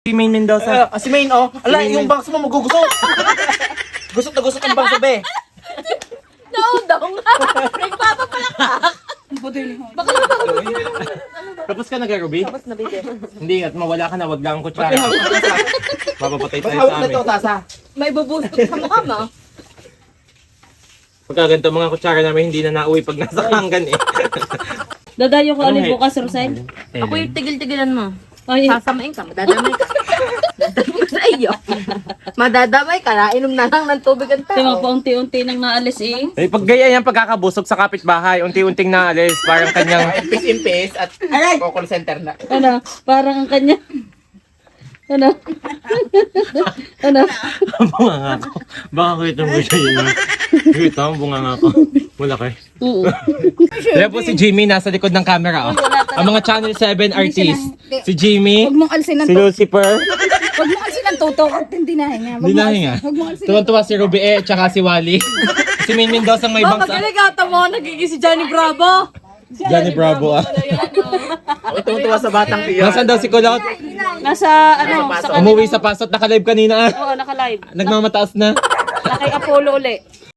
Si Main Mendoza. Si Main, oh. Ala, yung bangs mo magugusot. Gusot na gusot ang bangs mo, be. Daw nga. Nagpapapalakpak. Baka Tapos ka nag-Ruby? tapos na, baby. Hindi, at mawala ka na, wag lang ang kutsara. Mapapatay Ba't tayo hawak sa na to, amin. tasa? May bubustot sa mukha mo. Pagka ganito mga kutsara namin, hindi na nauwi pag nasa hanggan eh. Dadayo ko Ano, ulit Hex? bukas, Rosel. Ako yung tigil-tigilan mo. Ay, Sasamain ka, madadamay ka. Madadamay sa iyo. Madadamay ka, nainom na lang ng tubig ang tingnan tao. po unti-unti nang naalis eh. Eh, pag gaya yan, pagkakabusog sa kapitbahay, unti-unting naalis, parang kanyang... Impis-impis at call center na. Ano, parang ang kanya. Ano? Ano? bunga nga ako. Baka kita mo siya yun. Kita mo, bunga nga ako. Wala kayo. Oo. Kaya po si Jimmy nasa likod ng camera. Oh. Ang mga Channel 7 artists. Si Jimmy, Huwag mong alisin ng si Lucifer, Huwag mong alisin ng tutok at hindi nahinga. Huwag mong dinahinga. alisin- Huwag mong alisin. Tuwan-tuwa si Ruby at saka si Wally. Si Main Mendoza may Oh, bangs. magaligata mo, nagiging si Johnny Bravo. Johnny Bravo ah. Ako tumutuwa sa batang tiyan. Nasaan daw si Kulot? Nasa, ano, sa Umuwi sa pasot, naka-live kanina ah. Oo, naka-live. Nagmamataas na. Nakay Apollo uli.